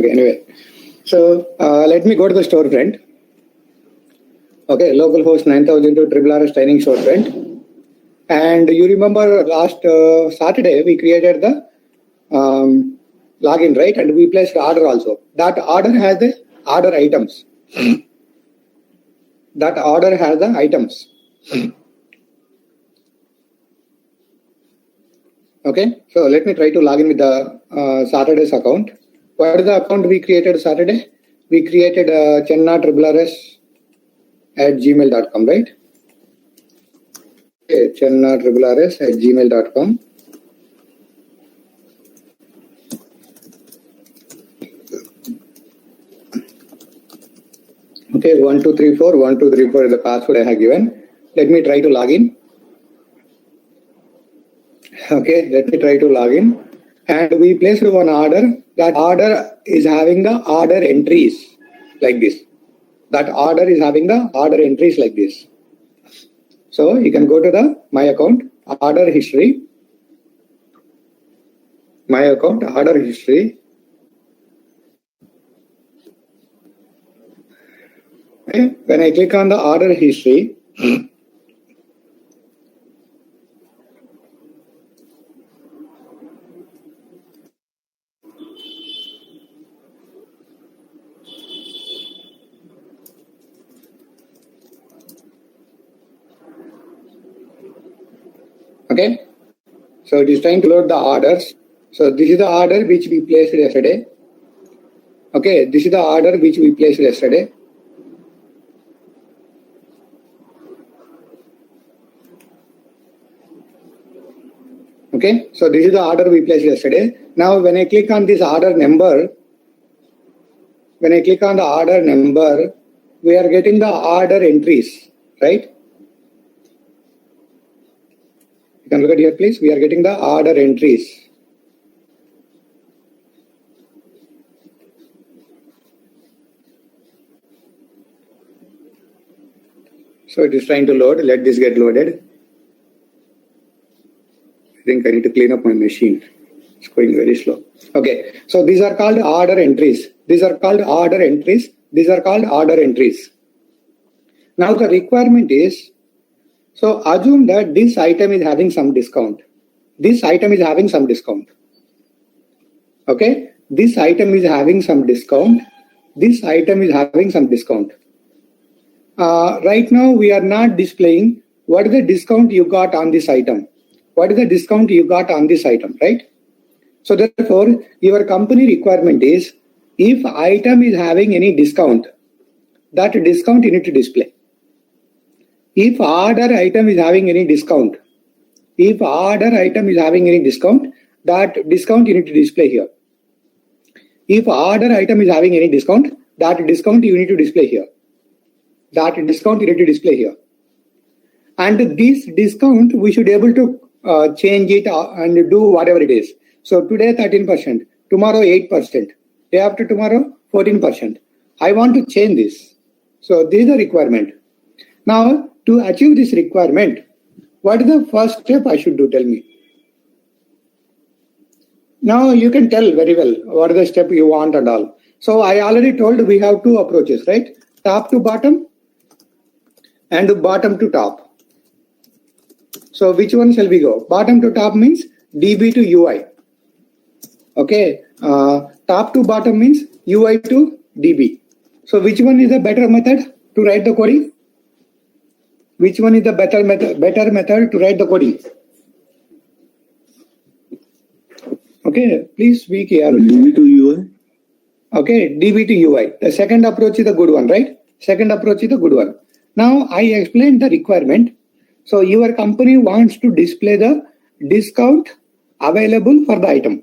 Okay, anyway. So let me go to the storefront. Okay, localhost 9000 to RRRS training storefront. And you remember last Saturday we created the login, right? And we placed order also. That order has the order items. That order has the items. Okay, so let me try to log in with the Saturday's account. What is the account we created Saturday? We created chenna@gmail.com, right? Okay, chenna@gmail.com. Okay, 1234 is the password I have given. Let me try to log in. Okay, let me try to log in. And we placed one order. That order is having the order entries like this. That order is having the order entries like this. So you can go to the My Account, Order History. My Account, Order History. Okay. When I click on the Order History, okay, so it is trying to load the orders. So this is the order which we placed yesterday. Okay, this is the order which we placed yesterday. Okay, so this is the order we placed yesterday. Now when I click on this order number, we are getting the order entries, right? You can look at here, please. We are getting the order entries. So it is trying to load. Let this get loaded. I think I need to clean up my machine. It's going very slow. Okay. So these are called order entries. These are called order entries. These are called order entries. Now the requirement is, so assume that this item is having some discount. This item is having some discount. Okay. This item is having some discount. This item is having some discount. Right now we are not displaying what is the discount you got on this item. What is the discount you got on this item, right? So therefore, your company requirement is, if item is having any discount, that discount you need to display. If order item is having any discount, that discount you need to display here. If order item is having any discount, that discount you need to display here. And this discount, we should be able to change it and do whatever it is. So today 13%, tomorrow 8%, day after tomorrow 14%. I want to change this. So this is the requirement. Now to achieve this requirement, what is the first step I should do? Tell me. Now you can tell very well what is the step you want and all. So I already told we have two approaches, right? Top to bottom and bottom to top. So which one shall we go? Bottom to top means DB to UI. Okay. Top to bottom means UI to DB. So which one is the better method to write the coding? Which one is the better method to write the coding? Okay, please speak here. DB to UI. Okay, DB to UI. The second approach is the good one, right? Now I explained the requirement. So your company wants to display the discount available for the item.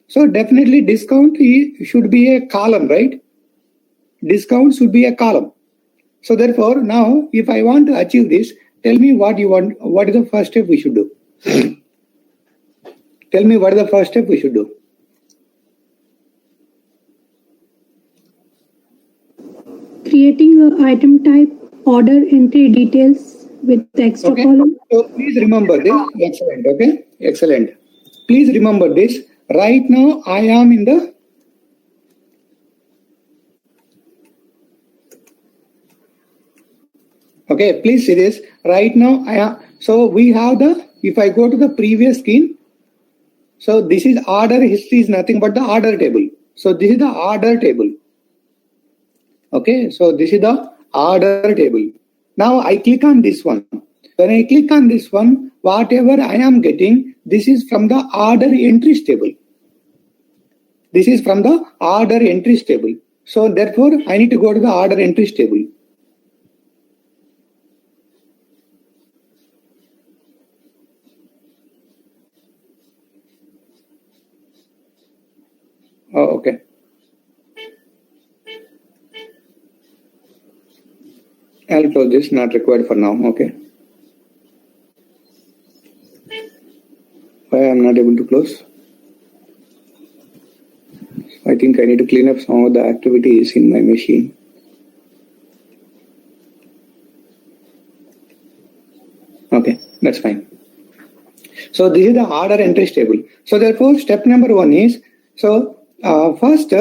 So definitely discount should be a column, right? Discount should be a column. So therefore, now if I want to achieve this, tell me what you want. What is the first step we should do? Tell me what is the first step we should do. Creating an item type, order entry details with the extra column. So please remember this. Excellent. Okay. Excellent. Please remember this. Right now I am in the Okay, please see this. Right now, so we have if I go to the previous screen, so this is order history is nothing but the order table. So this is the order table. Okay, so this is the order table. Now I click on this one. When I click on this one, whatever I am getting, this is from the order entries table. This is from the order entries table. So therefore, I need to go to the order entries table. Oh, okay. I'll close this, not required for now. Okay. Why I'm not able to close? I think I need to clean up some of the activities in my machine. Okay, that's fine. So this is the order entries table. So therefore, step number one is, so first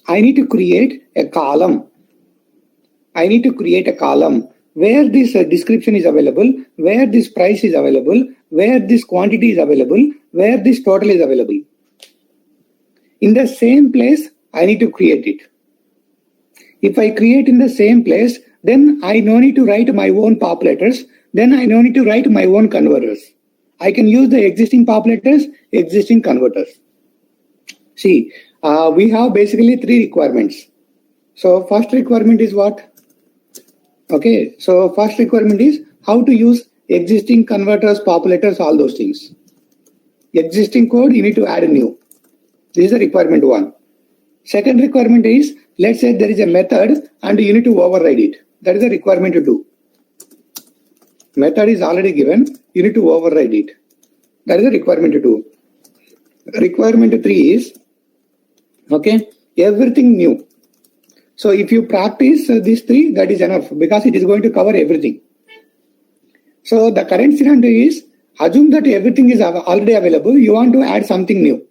I need to create a column. I need to create a column where this description is available, where this price is available, where this quantity is available, where this total is available. In the same place, I need to create it. If I create in the same place, then I no need to write my own populators. Then I no need to write my own converters. I can use the existing populators, existing converters. See, we have basically three requirements. So first requirement is what? Okay, so first requirement is how to use existing converters, populators, all those things. Existing code, you need to add a new. This is the requirement one. Second requirement is, let's say there is a method and you need to override it. That is the requirement to do. Method is already given, you need to override it. That is the requirement to do. Requirement 3 is, okay, everything new. So if you practice these three, that is enough because it is going to cover everything. So the current scenario is, assume that everything is already available, you want to add something new.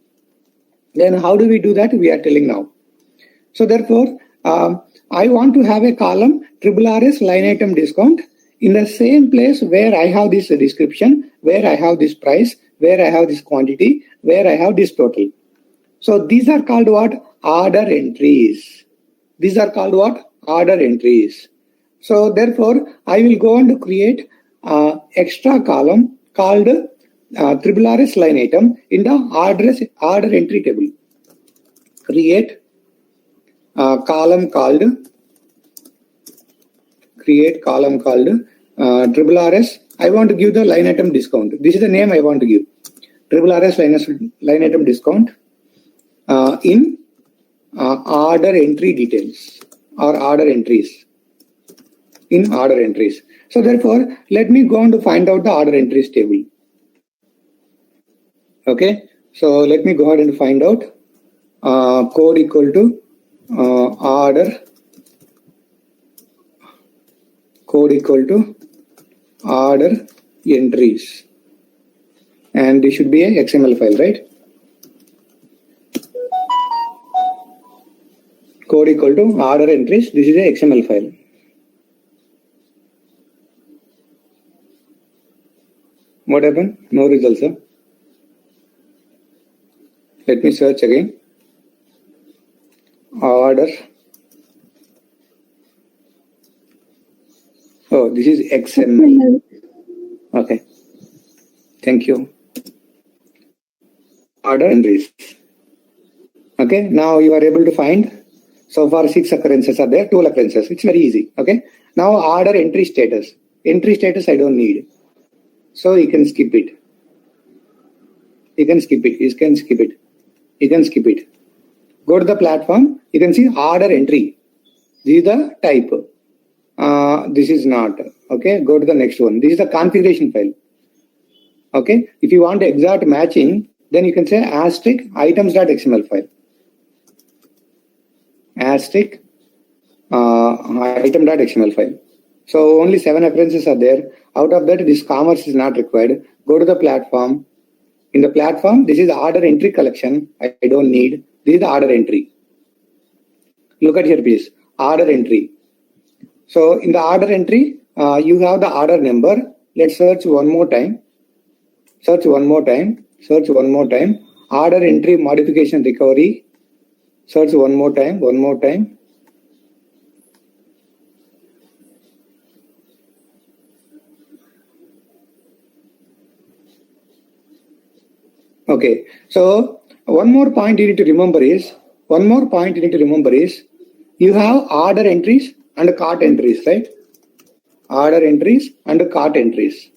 Then how do we do that? We are telling now. So therefore, I want to have a column RRS line item discount in the same place where I have this description, where I have this price, where I have this quantity, where I have this total. So these are called what? Order entries. These are called what? Order entries. So therefore, I will go and create extra column called RRS line item in the order entry table. Create column called RRS. I want to give the line item discount. This is the name I want to give. RRS line item discount in order entry details or order entries. In order entries. So therefore, let me go on to find out the order entries table. Okay, so let me go ahead and find out code equal to order entries, and this should be a XML file, right? Code equal to order entries. This is a XML file. What happened? No results, sir. Let me search again. Order. Oh, this is XML. Okay. Thank you. Order entries. Okay. Now you are able to find. So far 6 occurrences are there, 2 occurrences. It's very easy. Okay. Now order entry status. Entry status I don't need. So you can skip it. You can skip it. You can skip it. You can skip it. Go to the platform. You can see order entry. This is the type. This is not. Okay. Go to the next one. This is the configuration file. Okay. If you want exact matching, then you can say asterisk items.xml file. Asterisk item.xml file. So only 7 occurrences are there. Out of that, this commerce is not required. Go to the platform. In the platform, this is the order entry collection. I don't need. This is the order entry. Look at here, please. Order entry. So in the order entry, you have the order number. Let's search one more time. Search one more time. Search one more time. Order entry modification recovery. Search one more time. One more time. Okay. So one more point you need to remember is you have order entries and cart entries, right? Order entries and cart entries.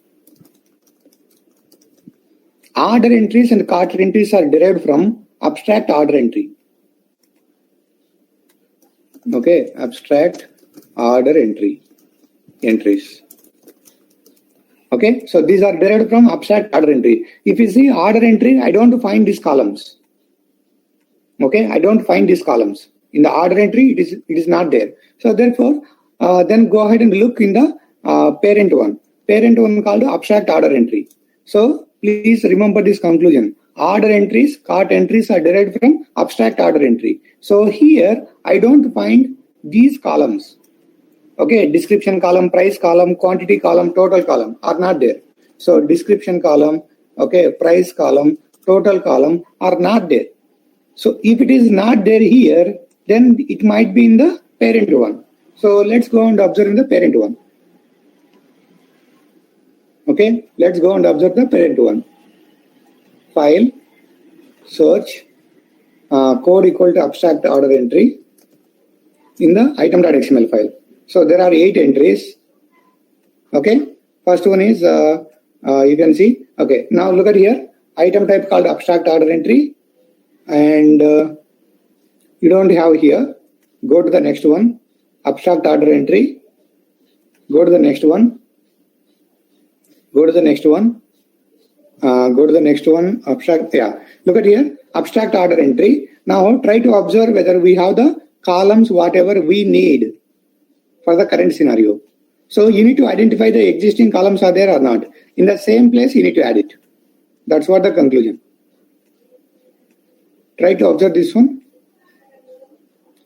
Order entries and cart entries are derived from abstract order entry. Okay, abstract order entries. Okay, so these are derived from abstract order entry. If you see order entry, I don't find these columns. Okay, I don't find these columns. In the order entry, it is not there. So therefore, then go ahead and look in the parent one. Parent one called abstract order entry. So please remember this conclusion. Order entries, cart entries are derived from abstract order entry. So here, I don't find these columns. Okay, description column, price column, quantity column, total column are not there. So description column, okay, price column, total column are not there. So if it is not there here, then it might be in the parent one. So let's go and observe in the parent one. Okay, let's go and observe the parent one. File, search, code equal to abstract order entry in the item.xml file. So there are 8 entries. Okay, first one is you can see. Okay, now look at here. Item type called abstract order entry, and you don't have here. Go to the next one. Abstract order entry. Go to the next one. Go to the next one. Go to the next one. Abstract. Yeah. Look at here. Abstract order entry. Now try to observe whether we have the columns whatever we need for the current scenario. So you need to identify the existing columns are there or not. In the same place, you need to add it. That's what the conclusion. Try to observe this one.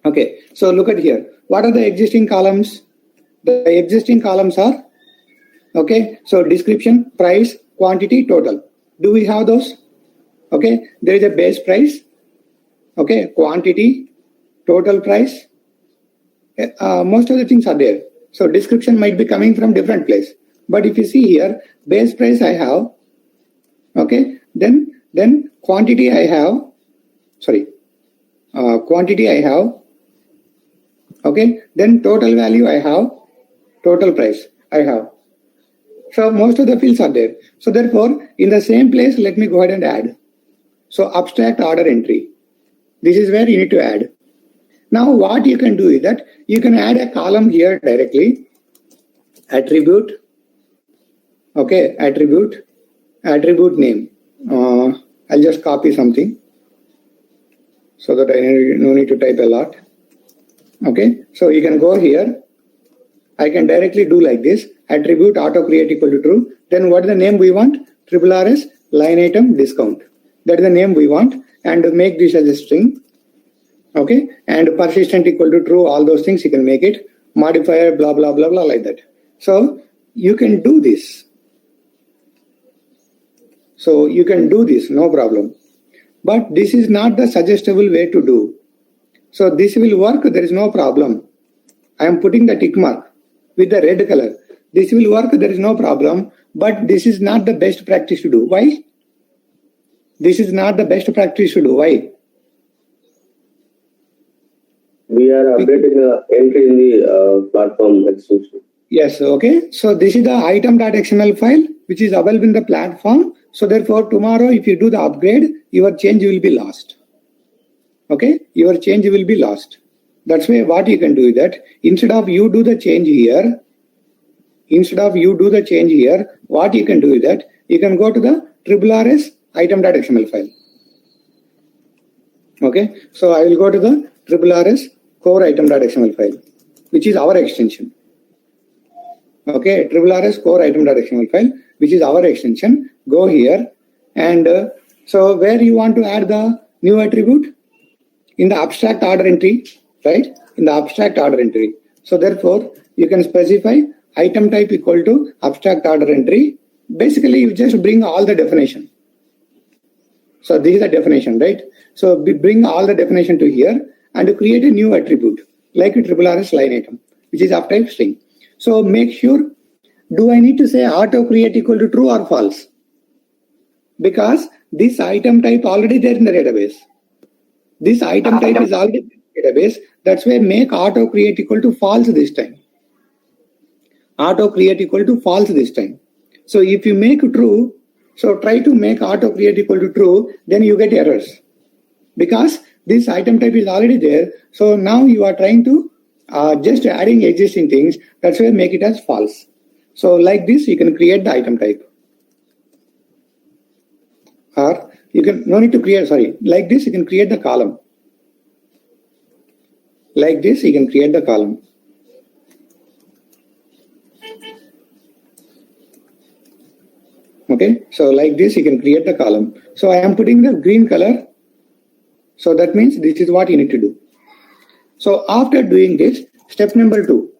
Okay, so look at here. What are the existing columns? The existing columns are, okay, so description, price, quantity, total. Do we have those? Okay, there is a base price, okay, quantity, total price. Most of the things are there. So description might be coming from different place. But if you see here, base price I have, okay, then quantity I have, quantity I have, okay, then total value I have, total price I have. So most of the fields are there. So therefore, in the same place, let me go ahead and add. So abstract order entry. This is where you need to add. Now what you can do is that you can add a column here directly. Attribute. Okay, attribute name. I'll just copy something so that I no need to type a lot. Okay, so you can go here. I can directly do like this. Attribute auto create equal to true. Then what is the name we want? RRS line item discount. That is the name we want, and make this as a string. Okay, and persistent equal to true. All those things you can make it. Modifier blah blah blah blah like that. So you can do this. So you can do this, no problem. But this is not the suggestible way to do. So this will work, there is no problem. I am putting the tick mark with the red color. This will work, there is no problem. But this is not the best practice to do. Why? This is not the best practice to do. Why? We are updating the entry in the platform extension. Yes, okay. So this is the item.xml file which is available in the platform. So therefore tomorrow if you do the upgrade, your change will be lost. Okay, your change will be lost. That's why what you can do is that instead of you do the change here, what you can do is that you can go to the RRS item.xml file. Okay, so I will go to the RRS core item.xml file, which is our extension. Okay, RRS core item.xml file, which is our extension. Go here, and so where you want to add the new attribute? In the abstract order entry, right? In the abstract order entry. So therefore, you can specify item type equal to abstract order entry. Basically, you just bring all the definition. So this is the definition, right? So we bring all the definition to here and create a new attribute like a RRS line item, which is of type string. So make sure, do I need to say auto create equal to true or false? Because this item type already there in the database. This item type is already in the database. That's why make auto create equal to false this time. Auto create equal to false this time. So if you make true, so try to make auto create equal to true, then you get errors. Because this item type is already there. So now you are trying to just adding existing things. That's why make it as false. So like this, you can create the item type. Or you can, no need to create, sorry. Like this, you can create the column. Like this, you can create the column. Okay, so like this, you can create the column. So I am putting the green color. So that means this is what you need to do. So after doing this, step number 2,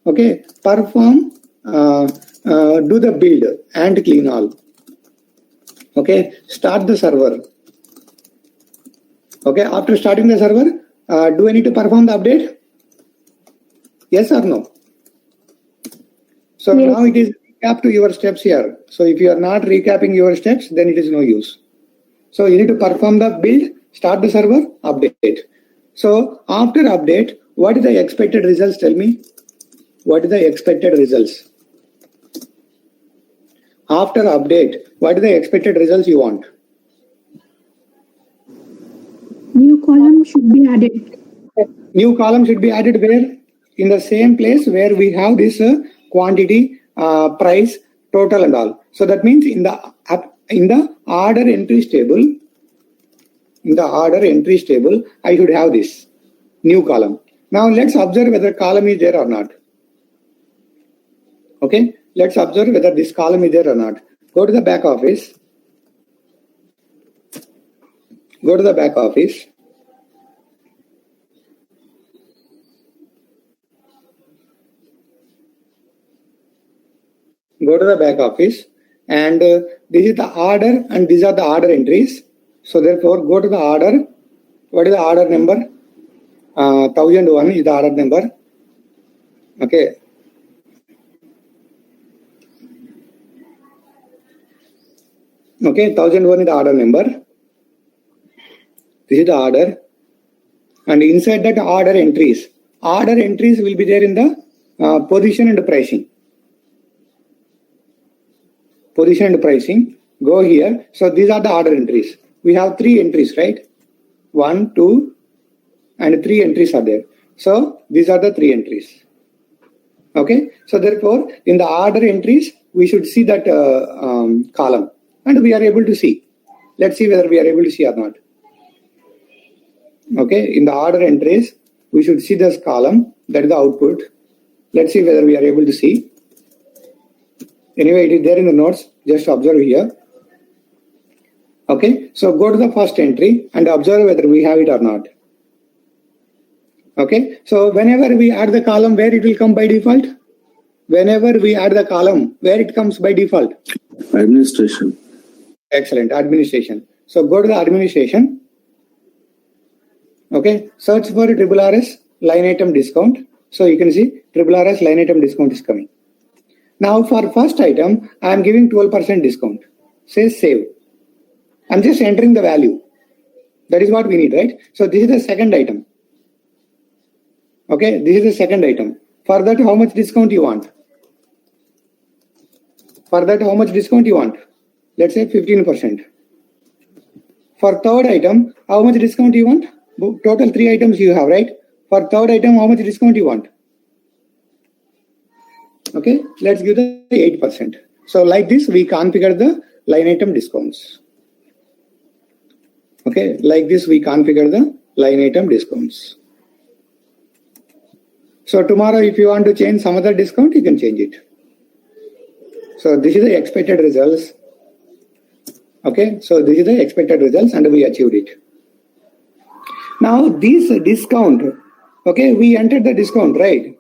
okay, perform, do the build and clean all. Okay, start the server. Okay, after starting the server, do I need to perform the update? Yes or no? So Yes. now it is recap to your steps here. So if you are not recapping your steps, then it is no use. So you need to perform the build, start the server, update. So after update, what is the expected results? Tell me. What is the expected results? After update, what are the expected results you want? New column should be added. New column should be added where? In the same place where we have this quantity, price, total and all. So that means in the order entries table, I should have this new column. Now let's observe whether column is there or not. Okay, let's observe whether this column is there or not. Go to the back office. Go to the back office. Go to the back office, and this is the order and these are the order entries. So therefore go to the order. What is the order number? 1001 is the order number. Okay. Okay, 1001 is the order number. This is the order. And inside that order entries will be there in the position and pricing. Position and pricing. Go here. So these are the order entries. We have 3 entries, right? 1, 2, and 3 entries are there. So these are the 3 entries. Okay. So therefore, in the order entries, we should see that column, and we are able to see. Let's see whether we are able to see or not. Okay. In the order entries, we should see this column. That is the output. Let's see whether we are able to see. Anyway, it is there in the notes. Just observe here. Okay, so go to the first entry and observe whether we have it or not. Okay, so whenever we add the column, where it will come by default? Whenever we add the column, where it comes by default? Administration. Excellent, administration. So go to the administration. Okay, search for RRS line item discount. So you can see RRS line item discount is coming. Now for first item, I am giving 12% discount. Say save. I'm just entering the value. That is what we need, right? So this is the second item. Okay, this is the second item. For that, how much discount you want? For that, how much discount you want? Let's say 15%. For third item, how much discount you want? Total 3 items you have, right? For third item, how much discount you want? Okay, let's give the 8%. So like this, we configure the line item discounts. Okay, like this, we configure the line item discounts. So tomorrow, if you want to change some other discount, you can change it. So this is the expected results. Okay, so this is the expected results and we achieved it. Now this discount, okay, we entered the discount, right?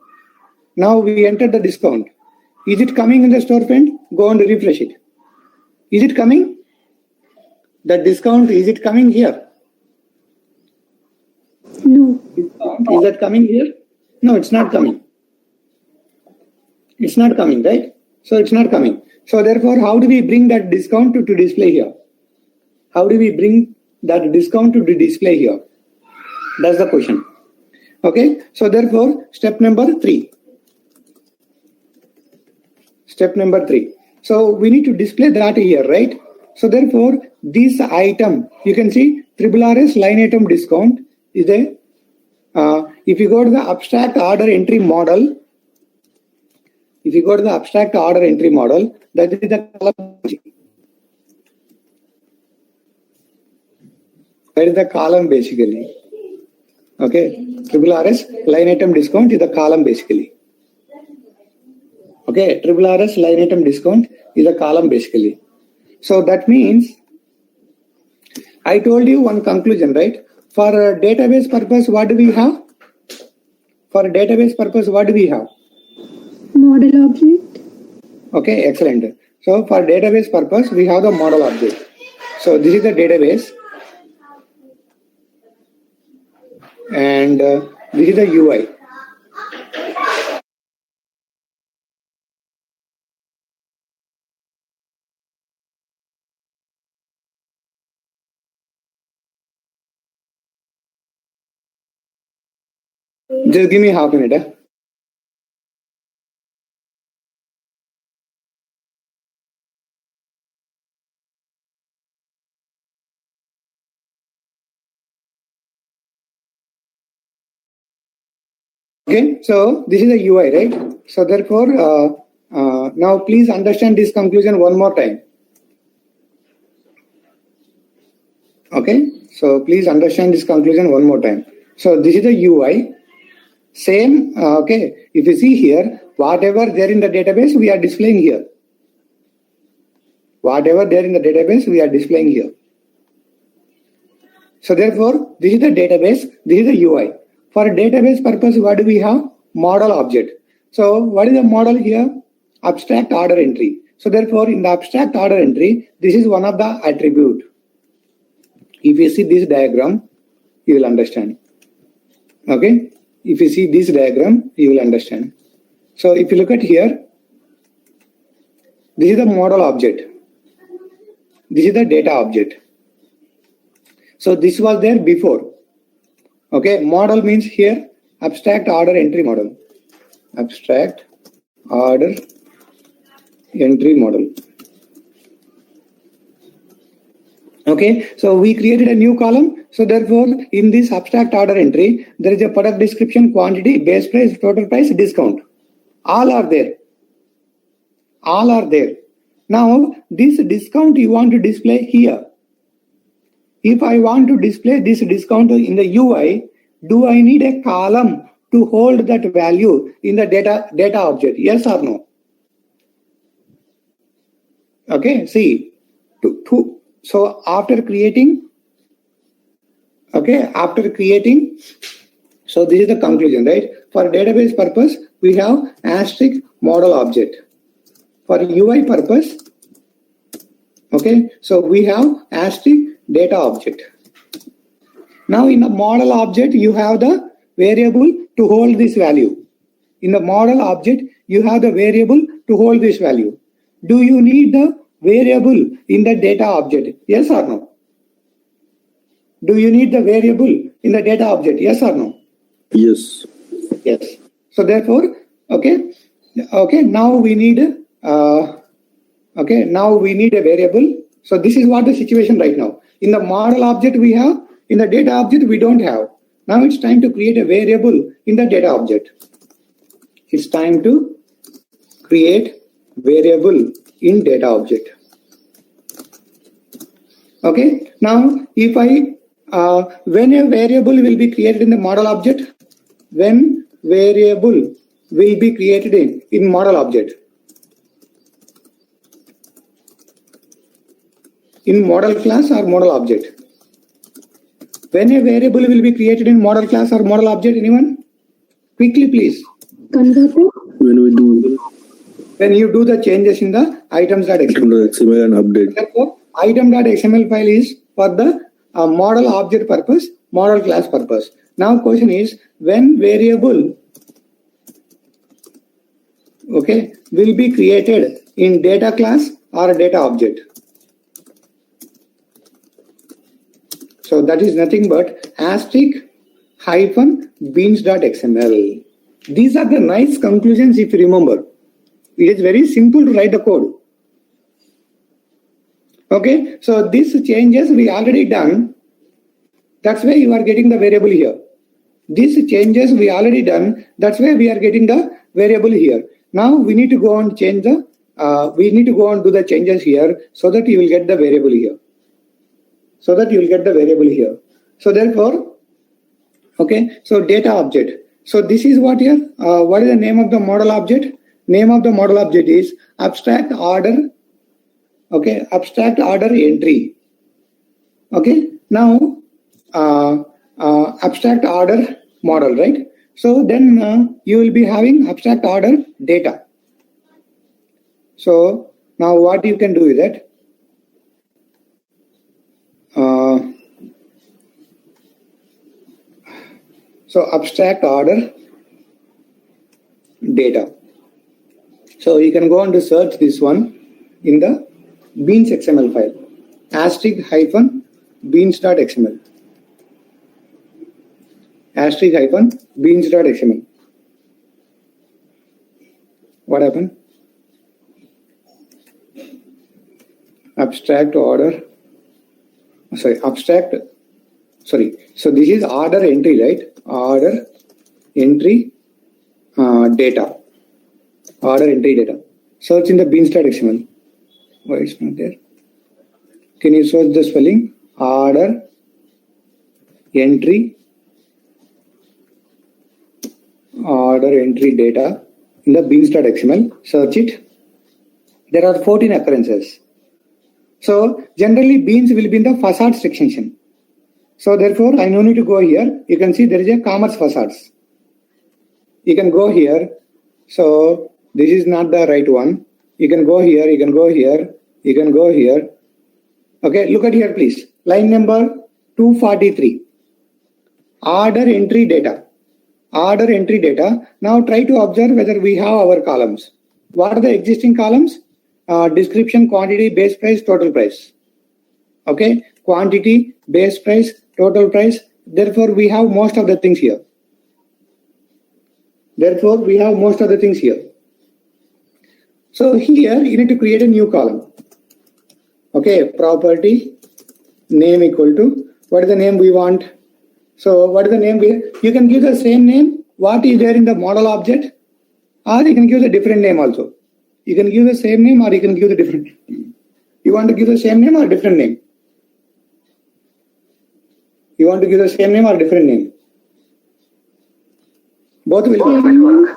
Now we entered the discount. Is it coming in the storefront? Go and refresh it. Is it coming? The discount, is it coming here? No. Discount, is that coming here? No, it's not coming. It's not coming, right? So it's not coming. So therefore, how do we bring that discount to display here? How do we bring that discount to display here? That's the question. Okay. So therefore, step number 3. Step number 3. So we need to display that here, right? So therefore, this item, you can see RRRS line item discount is there. If you go to the abstract order entry model, that is the column. That is the column basically. Okay, RRRS line item discount is the column basically. Okay, RRRS line item discount is a column basically. So that means I told you one conclusion, right? For a database purpose, what do we have? For a database purpose, what do we have? Model object. Okay, excellent. So for database purpose, we have the model object. So this is the database. And this is the UI. Just give me half a minute. Okay, so this is the UI, right? So therefore, now please understand this conclusion one more time. Okay, so please understand this conclusion one more time. So this is the UI. Same, okay, if you see here, whatever there in the database, we are displaying here. Whatever there in the database, we are displaying here. So therefore, this is the database, this is the UI. For a database purpose, what do we have? Model object. So what is the model here? Abstract order entry. So therefore, in the abstract order entry, this is one of the attribute. If you see this diagram, you will understand. Okay? If you see this diagram, you will understand. So if you look at here, this is the model object. This is the data object. So this was there before. Okay, model means here abstract order entry model. Abstract order entry model. Okay, so we created a new column. So therefore, in this abstract order entry, there is a product description, quantity, base price, total price, discount. All are there. All are there. Now, this discount you want to display here. If I want to display this discount in the UI, do I need a column to hold that value in the data object? Yes or no? Okay, see. So after creating, so this is the conclusion, right? For database purpose, we have asterisk model object. For UI purpose, okay, so we have asterisk data object. Now in the model object, you have the variable to hold this value. In the model object, you have the variable to hold this value. Do you need the variable in the data object? Yes or no? Do you need the variable in the data object? Yes or no? Yes. Yes. So therefore, okay, now we need a variable. So this is what the situation right now. In the model object we have, in the data object we don't have. Now it's time to create a variable in the data object. It's time to create variable in data object. Okay. Now if I when a variable will be created in the model object, when variable will be created in model object. In model class or model object? When a variable will be created in model class or model object, anyone? Quickly, please. Converter. When we do when you do the changes in the items.xml. XML and update. Therefore, item.xml file is for the model object purpose, model class purpose. Now question is, when variable will be created in data class or a data object? So that is nothing but asterisk hyphen beans.xml. These are the nice conclusions if you remember. It is very simple to write the code. Okay, so these changes we already done. That's why you are getting the variable here. These changes we already done. That's why we are getting the variable here. Now we need to go and change the. We need to go and do the changes here so that you will get the variable here. So therefore, okay. So data object. So this is what here. What is the name of the model object? Name of the model object is abstract order. Okay, abstract order entry. Okay, now abstract order model, right? So then you will be having abstract order data. So now what you can do is that so abstract order data. So you can go on to search this one in the beans XML file, asterisk hyphen beans.xml. Asterisk hyphen beans.xml. What happened? Abstract order. Sorry, abstract. Sorry. So this is order entry, right? Order entry data. Order entry data. Search in the beans.xml. Why it's not there? Can you search the spelling? Order entry data in the beans.xml. Search it. There are 14 occurrences. So generally beans will be in the facades extension. So therefore I no need to go here. You can see there is a commerce facades. You can go here. So this is not the right one. You can go here, you can go here, you can go here. Okay, look at here please. Line number 243. Order entry data. Order entry data. Now try to observe whether we have our columns. What are the existing columns? Description, quantity, base price, total price. Okay, quantity, base price, total price. Therefore, we have most of the things here. So here you need to create a new column. Okay, property name equal to, what is the name we want? So what is the name you can give the same name what is there in the model object, or you can give the different name also. You can give the same name or you can give the different name. You want to give the same name or different name? You want to give the same name or different name? Both will work.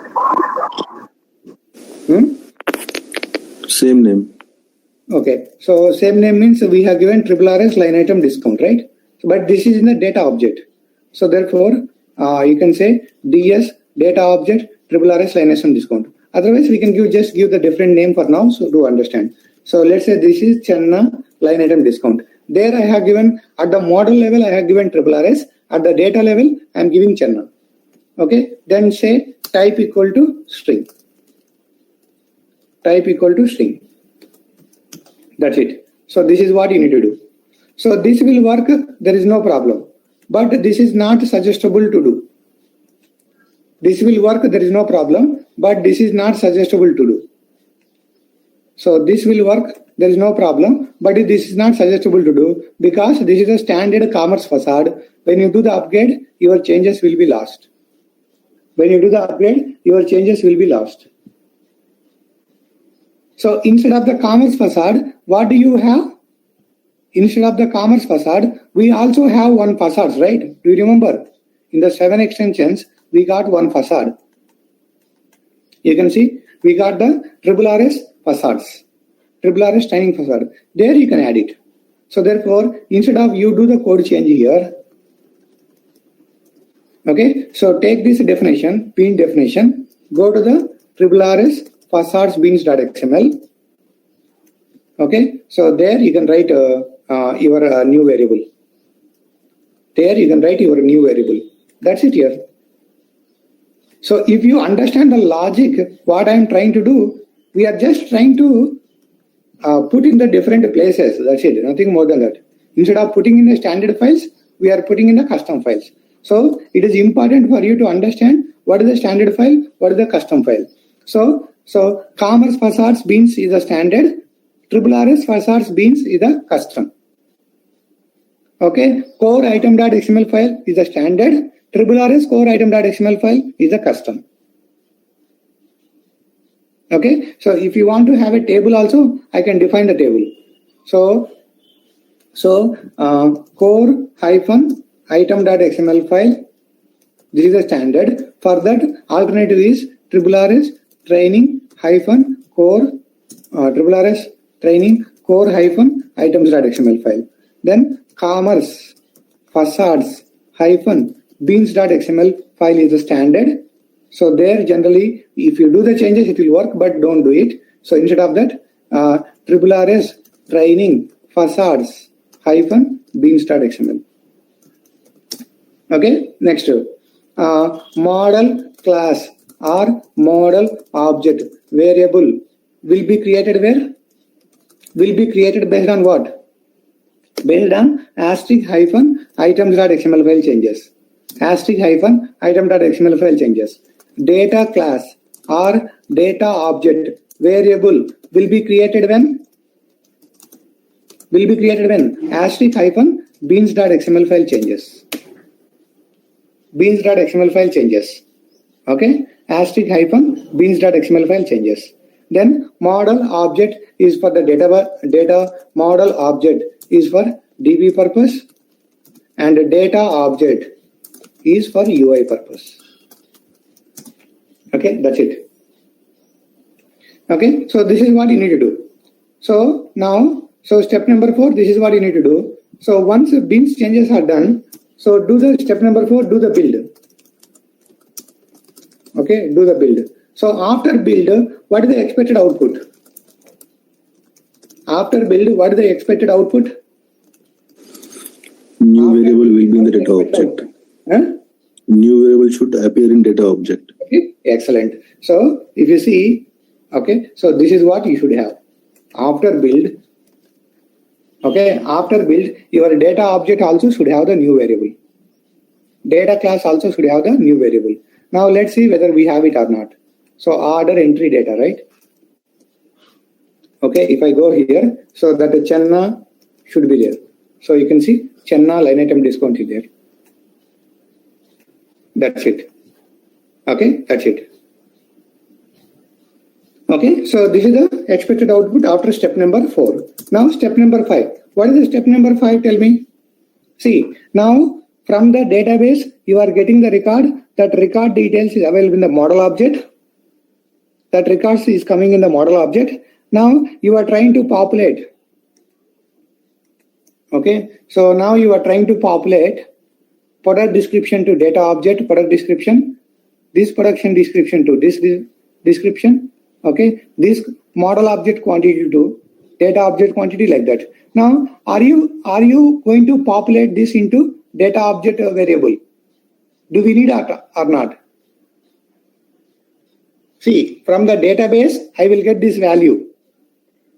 Same name. Okay, so same name means we have given RRS line item discount, right? But this is in the data object. So therefore, you can say DS data object RRS line item discount. Otherwise, we can just give the different name for now, so to understand. So let's say this is Channa line item discount. There I have given at the model level I have given RRS. At the data level I am giving Channa. Okay, then say type equal to string. Type equal to string. That's it. So this is what you need to do. So this will work, there is no problem. But this is not suggestible to do. This will work, there is no problem, but this is not suggestible to do. So this will work, there is no problem, but this is not suggestible to do because this is a standard commerce facade. When you do the upgrade, your changes will be lost. When you do the upgrade, your changes will be lost. So instead of the commerce facade, what do you have? Instead of the commerce facade, we also have one facade, right? Do you remember? In the 7 extensions, we got one facade. You can see we got the RRS facades, RRS training facade. There you can add it. So therefore, instead of you do the code change here, okay, so take this definition, pin definition, go to the RRS facades beans.xml. Okay, so there you can write your new variable. There you can write your new variable. That's it here. So if you understand the logic, what I am trying to do, we are just trying to put in the different places. That's it, nothing more than that. Instead of putting in the standard files, we are putting in the custom files. So it is important for you to understand what is the standard file, what is the custom file. So commerce facades beans is a standard, RRS facades beans is a custom. Okay, core item.xml file is a standard, RRS core item.xml file is a custom. Okay, so if you want to have a table also, I can define the table. So core hyphen item.xml file, this is a standard. For that, alternative is RRS training hyphen core RRS training core hyphen items.xml file. Then commerce facades hyphen beans.xml file is the standard. So there generally, if you do the changes, it will work, but don't do it. So instead of that, RRS training facades hyphen beans.xml. Okay, next. Model class or model object variable will be created where? Will be created based on what? Based on asterisk hyphen items.xml file changes. Asterisk hyphen item.xml file changes. Data class or data object variable will be created when? Will be created when? Asterisk hyphen beans.xml file changes. Beans.xml file changes. Okay, asterisk hyphen beans.xml file changes. Then model object is for the data model object is for DB purpose, and data object is for UI purpose. Okay, that's it. Okay, so this is what you need to do. So now, step number 4, this is what you need to do. So once the beans changes are done, so do the step number 4, do the build. Okay, do the build. So after build, what is the expected output? After build, what is the expected output? New variable will be in the data object. New variable should appear in data object. Okay, excellent. So if you see, okay, so this is what you should have. After build, okay, after build, your data object also should have the new variable. Data class also should have the new variable. Now let's see whether we have it or not. So order entry data, right? Okay, if I go here, so that the Chenna should be there. So you can see Chenna line item discount is there. That's it. Okay, that's it. Okay, so this is the expected output after step number 4. Now step number 5. What is the step number 5? Tell me. See, now from the database, you are getting the record. That record details is available in the model object. That records is coming in the model object. Now you are trying to populate. Okay, so now you are trying to populate product description to data object, product description, this production description to this description. Okay, this model object quantity to data object quantity, like that. Now, are you going to populate this into data object variable? Do we need or not? See, from the database, I will get this value.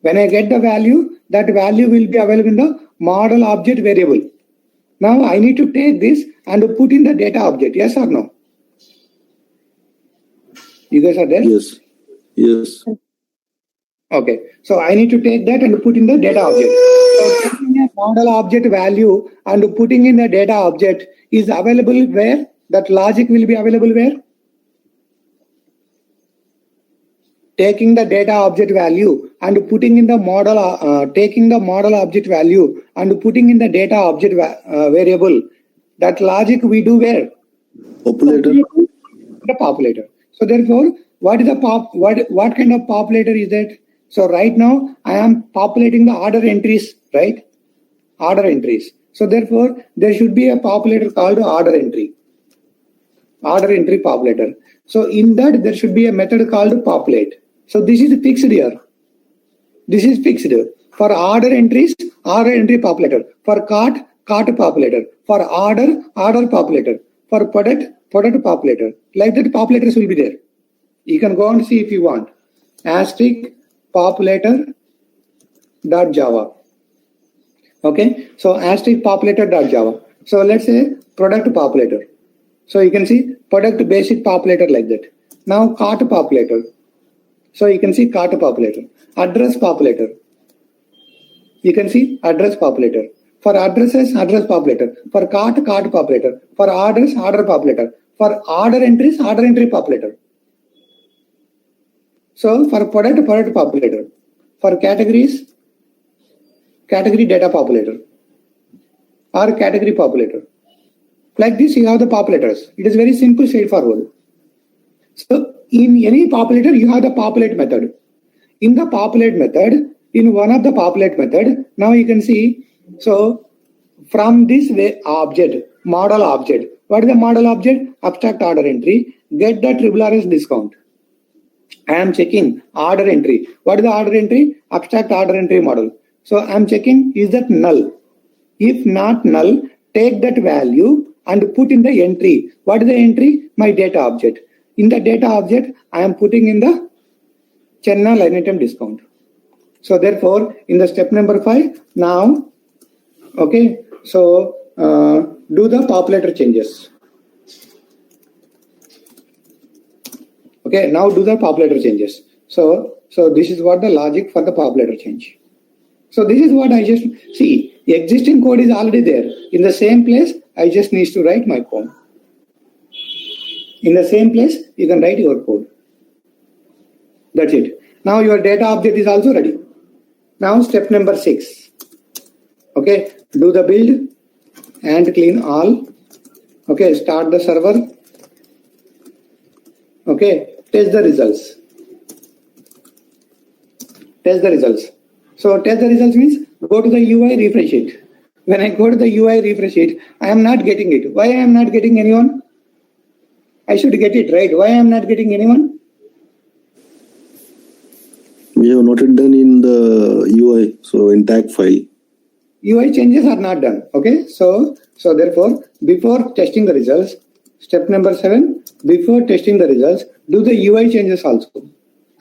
When I get the value, that value will be available in the model object variable. Now I need to take this and put in the data object. Yes or no? You guys are there? Yes. Yes. Okay. So I need to take that and put in the data object. So taking a model object value and putting in the data object is available where? That logic will be available where? Taking the data object value and putting in the model, taking the model object value and putting in the data object variable. That logic we do where? Populator. The populator. So therefore, what is the what kind of populator is that? So right now I am populating the order entries, right? Order entries. So therefore, there should be a populator called order entry. Order entry populator. So in that there should be a method called populate. So this is fixed here. This is fixed. For order entries, order entry populator. For cart, cart populator. For order, order populator. For product, product populator. Like that, populators will be there. You can go and see if you want. Asterisk populator.java. Okay, so asterisk populator.java. So let's say product populator. So you can see product basic populator like that. Now cart populator. So you can see cart populator. Address populator. You can see address populator. For addresses, address populator. For cart, cart populator. For orders, order populator. For order entries, order entry populator. So for product, product populator. For categories, category data populator. Or category populator. Like this, you have the populators. It is very simple, straightforward. So in any populator, you have the populate method. In the populate method, in one of the populate method, now you can see, so from this way object, model object. What is the model object? Abstract order entry. Get the RRRS discount. I am checking order entry. What is the order entry? Abstract order entry model. So I am checking, is that null? If not null, take that value and put in the entry. What is the entry? My data object. In the data object, I am putting in the Chenna line item discount. So therefore, in the step number 5, now, okay, so do the populator changes. Okay, now do the populator changes. So this is what the logic for the populator change. So this is what I just see. The existing code is already there. In the same place, I just need to write my code. In the same place, you can write your code. That's it. Now your data object is also ready. Now step number 6. Okay, do the build and clean all. Okay, start the server. Okay, test the results. Test the results. So test the results means go to the UI, refresh it. When I go to the UI, refresh it, I am not getting it. Why I am not getting anyone? I should get it, right? Why I am not getting anyone? We have noted done in the UI, so in tag file. UI changes are not done. Okay, so therefore, before testing the results, step number 7, before testing the results, do the UI changes also.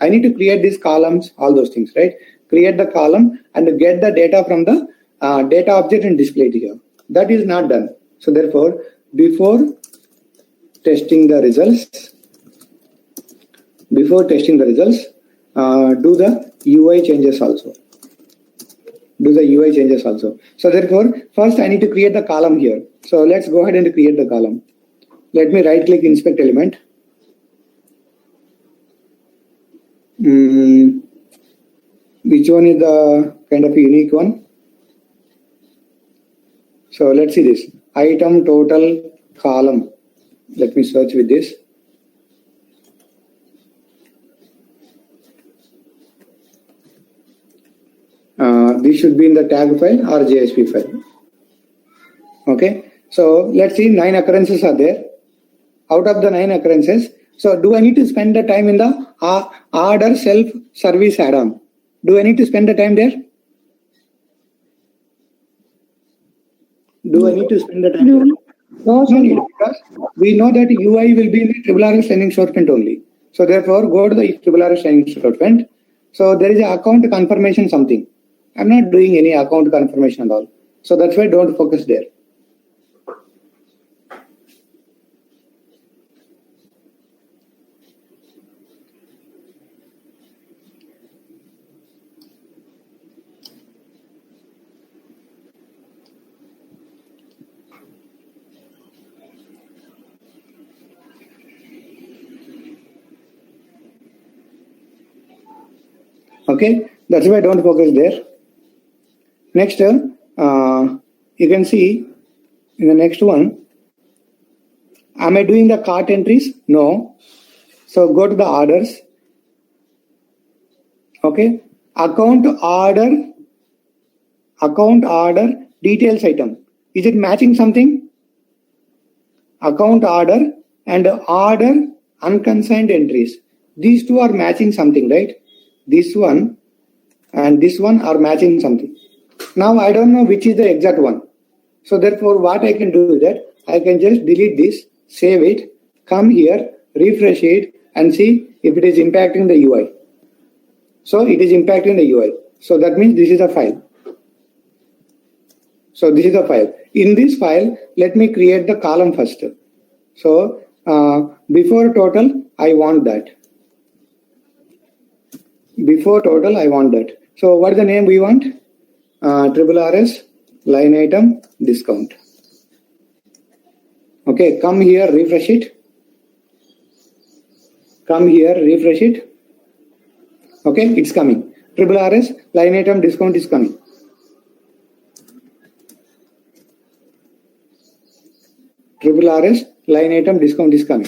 I need to create these columns, all those things, right? Create the column and get the data from the data object and display it here. That is not done. So therefore, before testing the results, do the UI changes also. Do the UI changes also. So therefore, first I need to create the column here. So let's go ahead and create the column. Let me right click inspect element. Which one is the kind of unique one? So let's see this. Item total column. Let me search with this. This should be in the tag file or JSP file. Okay. So let's see, 9 occurrences are there. Out of the 9 occurrences, so do I need to spend the time in the order self-service add-on? Do I need to spend the time there? Do I need to spend the time there? No need, because we know that UI will be in the RRRS training statement only. So therefore, go to the RRRS training statement. So there is an account confirmation something. I'm not doing any account confirmation at all. So that's why don't focus there. Okay, that's why don't focus there. Next, you can see in the next one, am I doing the cart entries? No. So go to the orders. Okay, account order details item. Is it matching something? Account order and order unconsigned entries. these two are matching something, right? This one and this one are matching something. Now I don't know which is the exact one. So therefore what I can do is that I can just delete this, save it, come here, refresh it and see if it is impacting the UI. So it is impacting the UI. So that means this is a file. So this is a file. In this file, let me create the column first. So before total, I want that. Before total, I want that. So what is the name we want? RRS line item discount. Okay, come here, refresh it. Come here, refresh it. Okay, it's coming. RRS line item discount is coming. RRS line item discount is coming.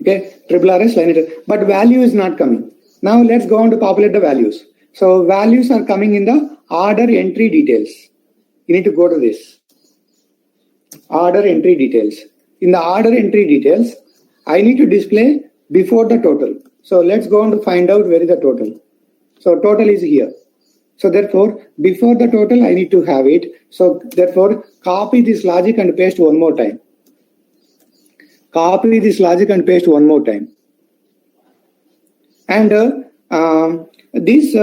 Okay, RRS line item, but value is not coming. Now let's go on to populate the values. So values are coming in the order entry details. You need to go to this. Order entry details. In the order entry details, I need to display before the total. So let's go on to find out where is the total. So total is here. So therefore, before the total, I need to have it. So therefore, copy this logic and paste one more time. Copy this logic and paste one more time. And this,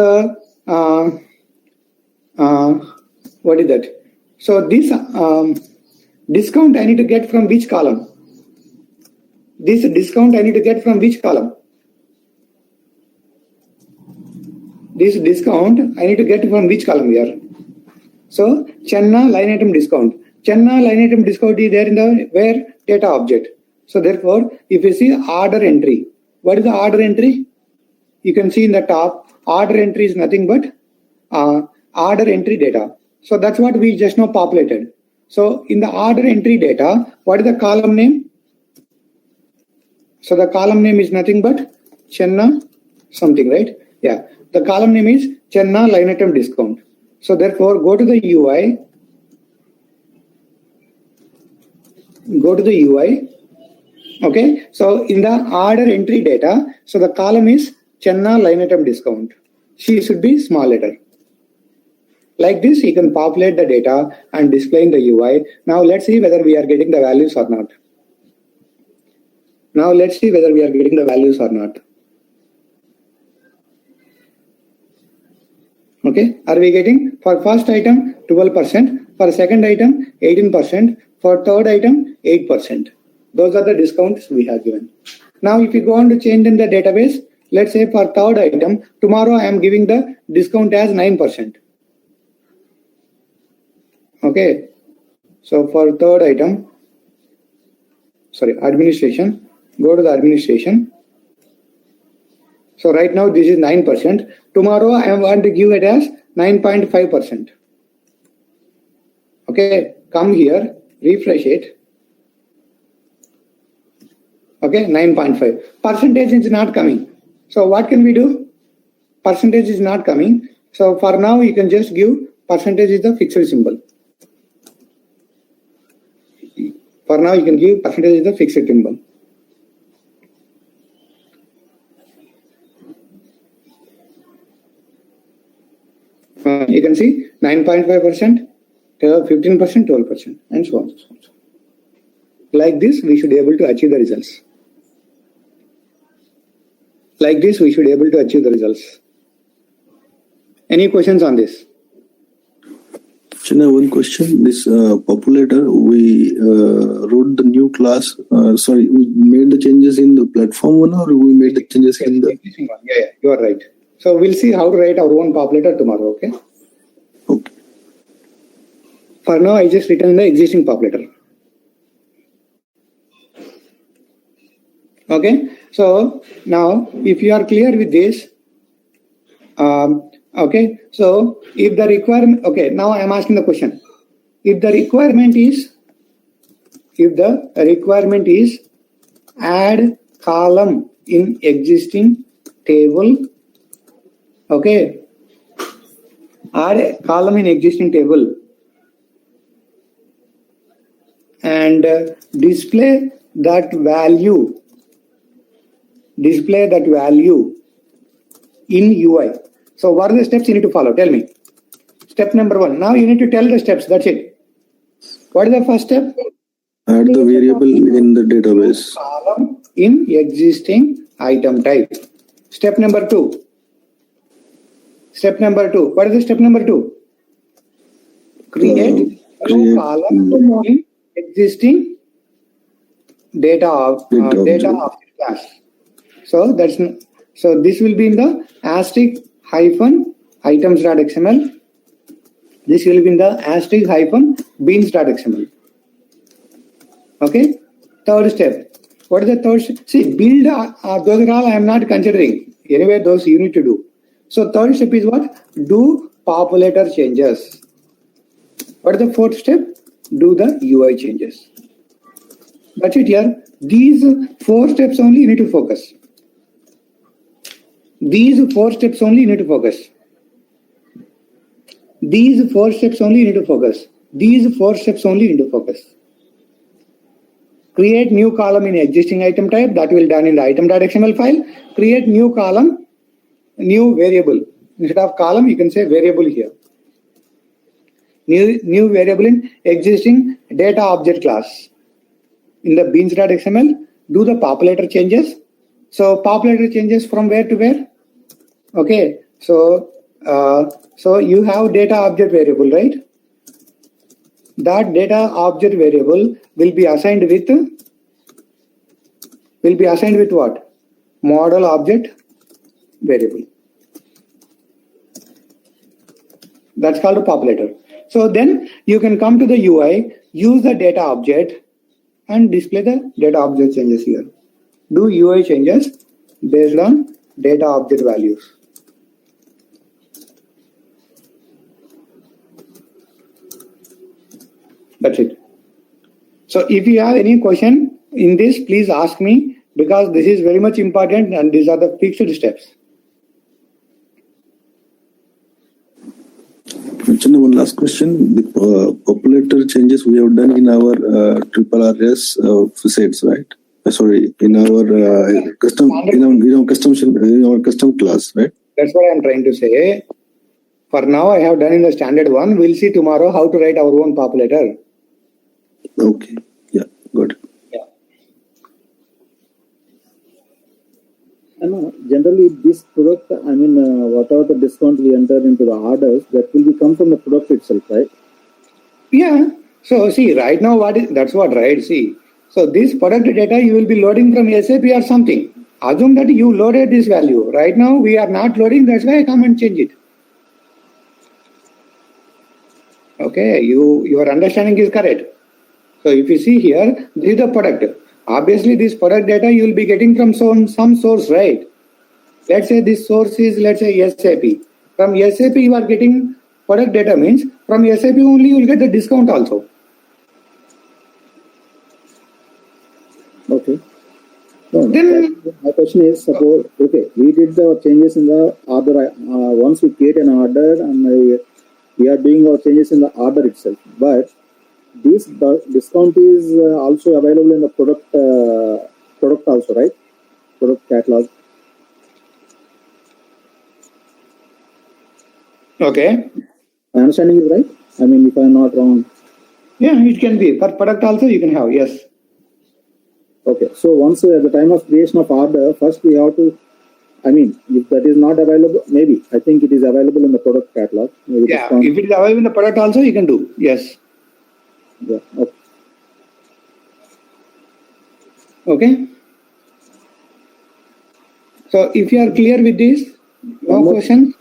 what is that? So this discount I need to get from which column? This discount I need to get from which column? This discount I need to get from which column here? So Chenna line item discount. Chenna line item discount is there in the where data object. So therefore, if you see order entry, what is the order entry? You can see in the top, order entry is nothing but order entry data. So that's what we just now populated. So in the order entry data, what is the column name? So the column name is nothing but Chenna something, right? Yeah. The column name is Chenna line item discount. So therefore, go to the UI. Go to the UI. Okay. So in the order entry data, so the column is Chenna line item discount. She should be small letter. Like this, you can populate the data and display in the UI. Now let's see whether we are getting the values or not. Now let's see whether we are getting the values or not. Okay, are we getting for first item 12%, for second item 18%, for third item 8%. Those are the discounts we have given. Now if you go on to change in the database, let's say for third item, tomorrow I am giving the discount as 9%. Okay, so for third item, sorry, administration, go to the administration. So right now this is 9%. Tomorrow I want to give it as 9.5%. Okay, come here, refresh it. Okay, 9.5. Percentage is not coming. So what can we do? Percentage is not coming. So for now you can just give percentage is the fixed symbol. For now you can give percentage is the fixed symbol. You can see 9.5%, 15%, 12%, and so on. Like this, we should be able to achieve the results. Like this, we should be able to achieve the results. Any questions on this? Chinna, one question. This populator, we wrote the new class. We made the changes in the platform one, or we made the changes in the existing one? Yeah, you are right. So we'll see how to write our own populator tomorrow. Okay. Okay. For now, I just written the existing populator. Okay. So now, if you are clear with this, okay. So if the requirement, okay. Now I am asking the question. If the requirement is add column in existing table. Okay, add a column in existing table and display that value display that value in UI. So what are the steps you need to follow? Tell me. Step number 1. Now you need to tell the steps. That's it. What is the first step? Add the variable in the database. Column in existing item type. Step number 2. Step number 2. What is the step number 2? Create new column in existing data object class. So this will be in the asterisk hyphen items.xml. This will be in the asterisk hyphen beans.xml. Okay. Third step. What is the third step? See, build those are all I am not considering. Anyway, those you need to do. So third step is what? Do populator changes. What is the fourth step? Do the UI changes. That's it here. These 4 steps only you need to focus. These 4 steps only you need to focus. These 4 steps only you need to focus. These 4 steps only you need to focus. Create new column in existing item type. That will be done in the item.xml file. Create new column, new variable. Instead of column, you can say variable here. New variable in existing data object class. In the beans.xml, do the populator changes. So populator changes from where to where? Okay. So you have data object variable, right? That data object variable will be assigned with what? Model object variable. That's called a populator. So then you can come to the UI, use the data object and display the data object changes here. Do UI changes based on data object values. That's it. So if you have any question in this, please ask me, because this is very much important and these are the fixed steps. One last question. The populator changes we have done in our triple RS facets, right? Sorry, in our custom class, right? That's what I'm trying to say. For now, I have done in the standard one. We'll see tomorrow how to write our own populator. Okay. Yeah. Good. Yeah. And generally, this product, whatever the discount we enter into the orders, that will be come from the product itself, right? Yeah. So see, right now, that's what, right? See, so this product data you will be loading from SAP or something. Assume that you loaded this value. Right now, we are not loading. That's why I come and change it. Okay, your understanding is correct. So if you see here, this is the product. Obviously, this product data you will be getting from some source, right? Let's say this source is, let's say, SAP. From SAP, you are getting product data, means from SAP only you will get the discount also. Okay. No, Then my question is, suppose, okay, we did the changes in the order. Once we create an order and we are doing our changes in the order itself. But this discount is also available in the product also, right? Product catalog. okay. My understanding is right? I mean, if I am not wrong. Yeah, it can be. For product also you can have, yes. Okay, so once at the time of creation of order, first we have to, if that is not available, maybe, I think it is available in the product catalog. Maybe Yeah, if it is available in the product also, you can do, yes. Yeah, okay. Okay. So if you are clear with this, no questions?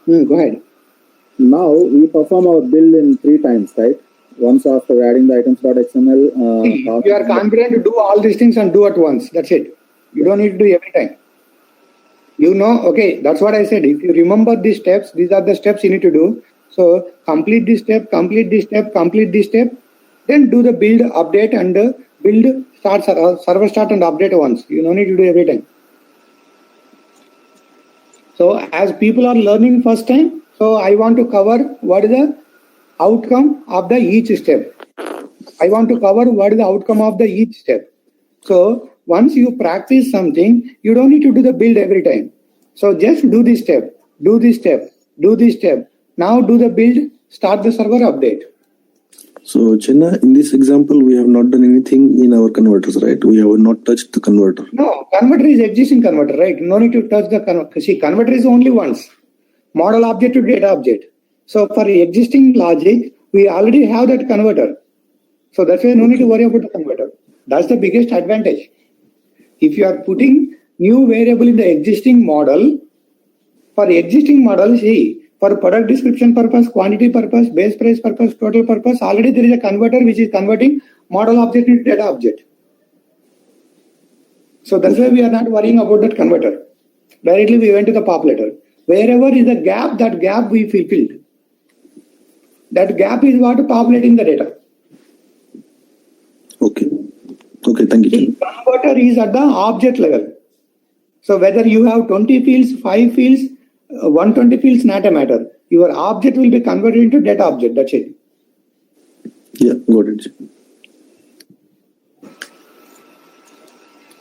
Go ahead. Now we perform our build in 3 times, right? Once after adding the items.xml. If you are confident to do all these things and do at once, that's it. You don't need to do every time. You know, okay, that's what I said. If you remember these steps, these are the steps you need to do. So complete this step, complete this step, complete this step. Then do the build, update, and build, start, server start and update once. You don't need to do every time. So as people are learning first time, so I want to cover what is the outcome of the each step. I want to cover what is the outcome of the each step. So once you practice something, you don't need to do the build every time. So just do this step, do this step, do this step. Now do the build, start the server, update. So, Chinna, in this example, we have not done anything in our converters, right? We have not touched the converter. No, converter is existing converter, right? No need to touch the converter. See, converter is only once. Model object to data object. So for existing logic, we already have that converter. So that's why no need to worry about the converter. That's the biggest advantage. If you are putting new variable in the existing model, for existing model, see, for product description purpose, quantity purpose, base price purpose, total purpose, already there is a converter which is converting model object into data object. So that's why we are not worrying about that converter. Directly we went to the populator. Wherever is the gap, that gap we fulfilled. That gap is what populating the data. Okay. Okay, thank you, Chinna. Converter is at the object level. So whether you have 20 fields, 5 fields, 120 fields, not a matter. Your object will be converted into data object. That's it. Yeah, got it.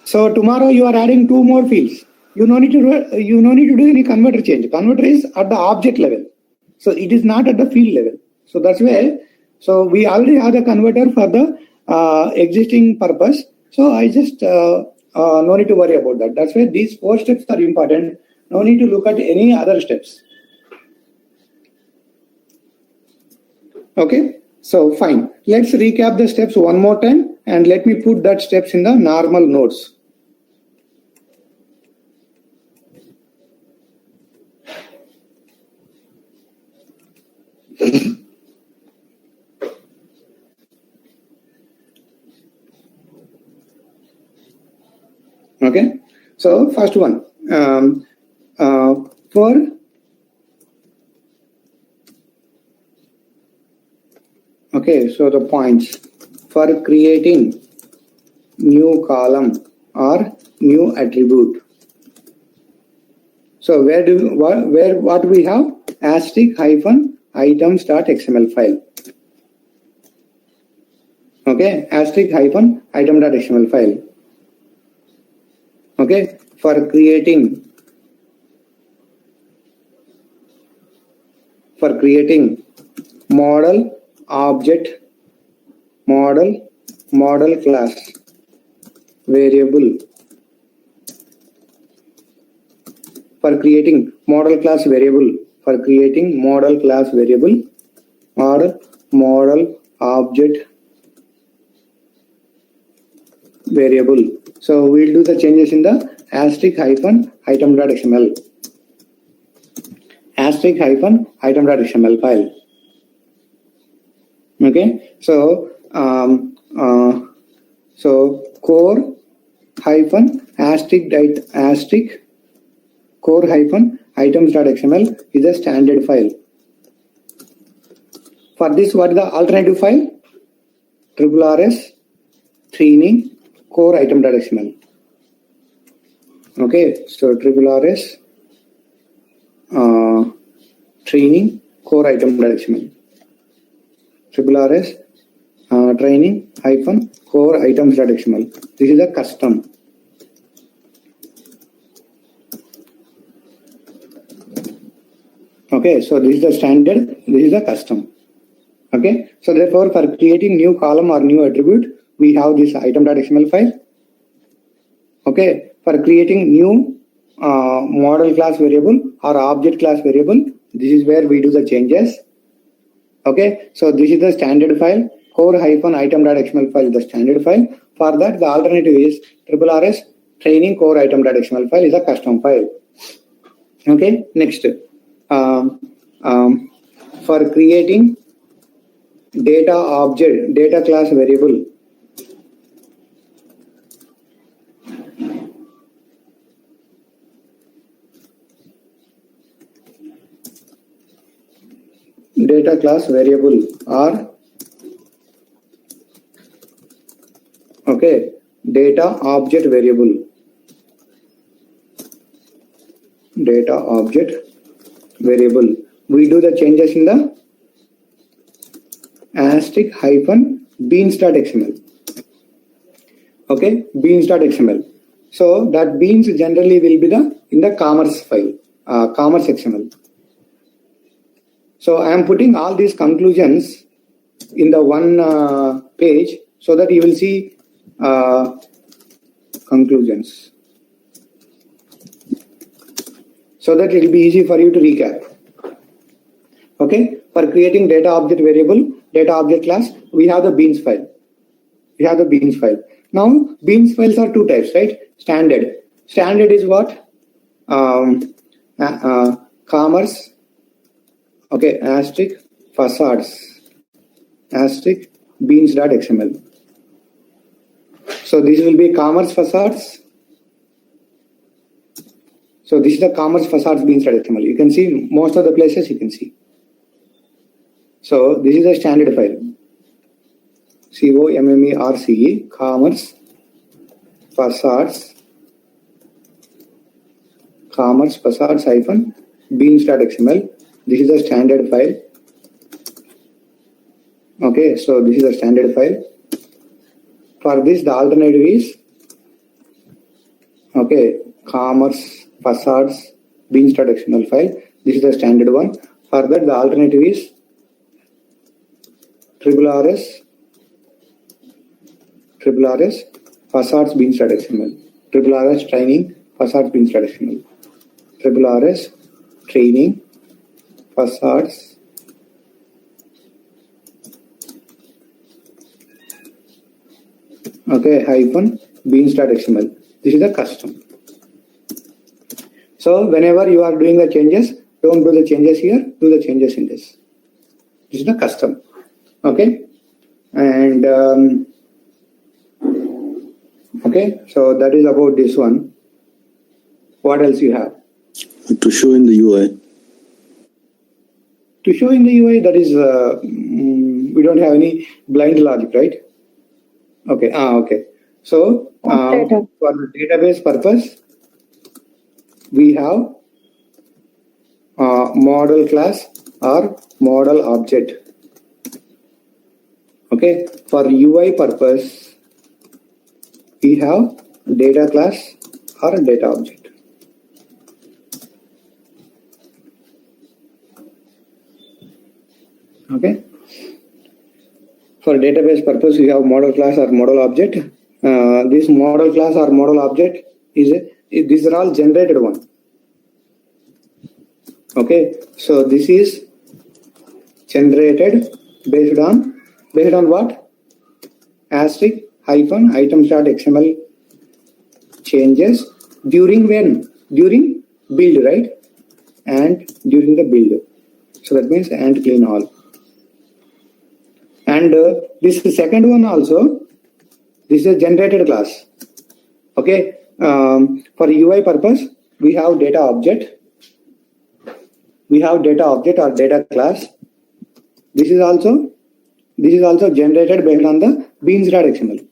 So tomorrow you are adding 2 more fields. You no need to do any converter change. Converter is at the object level. So it is not at the field level. So that's why. So we already have the converter for the existing purpose. So I just no need to worry about that. That's why these 4 steps are important. No need to look at any other steps. Okay. So fine. Let's recap the steps one more time and let me put that steps in the normal notes. Okay. So first one. So the points for creating new column or new attribute. So what we have? Asterisk hyphen items.xml file. Okay, asterisk hyphen item.xml file. Okay, for creating model object model class variable. For creating model class variable or model object variable. So we'll do the changes in the asterisk hyphen item.xml. Asterisk hyphen item.xml file. Okay, so core hyphen asterisk core hyphen items.xml is a standard file. For this, what is the alternative file? RRS training core item.xml. Okay, so RRS training core item.xml. RRS training hyphen core items.xml. This is a custom. Okay, so this is the standard, this is the custom. Okay, so therefore for creating new column or new attribute, we have this item.xml file. Okay, for creating new model class variable or object class variable, this is where we do the changes. Okay, so this is the standard file. Core hyphen item.xml file is the standard file. For that, the alternative is RRS training core item.xml file is a custom file. Okay, next. For creating data class variable, or data object variable. We do the changes in the asterisk hyphen beans.xml. Okay, beans.xml. So that beans generally will be in the commerce file, commerce XML. So I am putting all these conclusions in the one page so that you will see conclusions. So that it will be easy for you to recap. Okay, for creating data object variable, data object class, we have the beans file. We have the beans file. Now, beans files are two types, right? Standard. Standard is what? Commerce. Okay, asterisk facades. Asterisk beans.xml. So this will be commerce facades. So this is the commerce facades beans.xml. You can see most of the places you can see. So this is a standard file. COMMERCE, commerce facades, commerce facades hyphen beans.xml. This is a standard file. Okay, so this is a standard file. For this, the alternative is okay, commerce facades beans.xml file. This is the standard one. For that, the alternative is RRS facades beans.xml. RRS training facades beans.xml. RRS training facades okay hyphen beans.xml. This is the custom. So whenever you are doing the changes, don't do the changes here, do the changes in this. This is the custom. Okay, and okay, so that is about this one. What else you have? To show in the UI. To show in the UI, that is, we don't have any blind logic, right? Okay, okay. So, for the database purpose, we have model class or model object. Okay, for UI purpose, we have data class or data object. Okay, for database purpose, we have model class or model object. This model class or model object these are all generated one. Okay, so this is generated based on what? Asterisk hyphen items.xml changes during when? During build, right? And during the build. So that means and clean all. And this second one also, this is a generated class. Okay, for UI purpose, we have data object. We have data object or data class. This is also generated based on the beans.xml.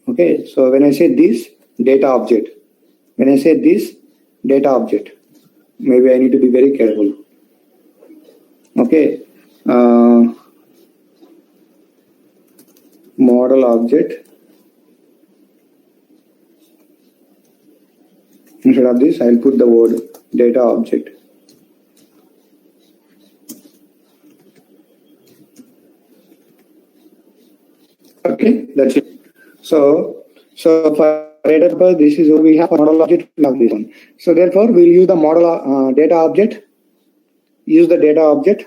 Okay, so when I say this data object, maybe I need to be very careful. Okay, model object. Instead of this, I'll put the word data object. Okay, that's it. So for data purpose, this is we have a model object of this one. So therefore, we'll use the model data object. Use the data object.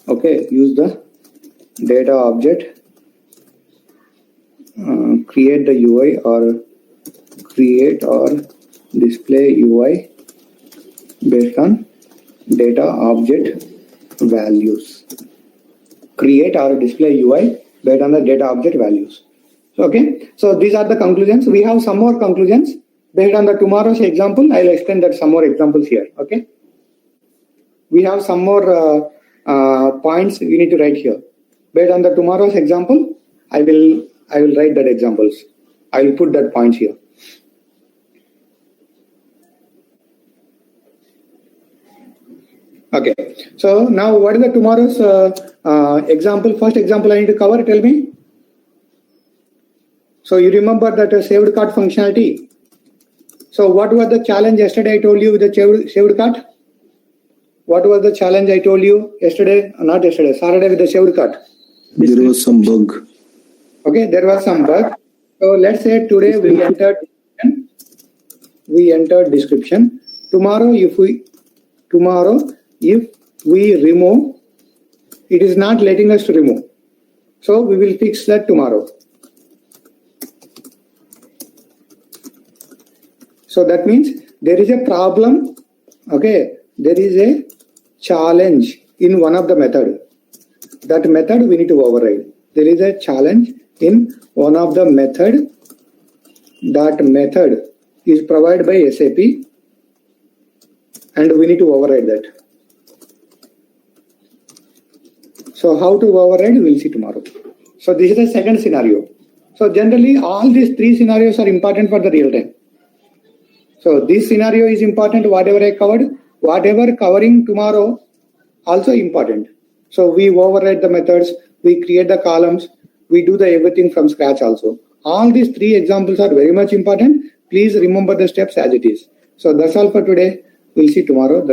Okay, use the data object. Create the UI or create or display UI based on data object values. Create or display UI based on the data object values. Okay, so these are the conclusions. We have some more conclusions based on the tomorrow's example. I'll extend that some more examples here. Okay, we have some more points we need to write here. Based on the tomorrow's example, I will write that examples. I will put that points here. Okay. So now what is the tomorrow's example? First example I need to cover. Tell me. So you remember that saved cart functionality. So what was the challenge yesterday I told you with the saved cart? What was the challenge I told you yesterday? Not yesterday, Saturday with the saved cart. There was some bug. Okay, there was some bug. So let's say today we entered description. Tomorrow if we remove, it is not letting us to remove. So we will fix that tomorrow. So that means there is a problem. Okay, there is a challenge in one of the method. That method we need to override. There is a challenge in one of the method. That method is provided by SAP and we need to override that. So how to override, we'll see tomorrow. So this is the second scenario. So generally all these three scenarios are important for the real time. So this scenario is important, whatever I covered, whatever covering tomorrow also important. So we override the methods, we create the columns, we do the everything from scratch also. All these three examples are very much important. Please remember the steps as it is. So that's all for today. We'll see tomorrow.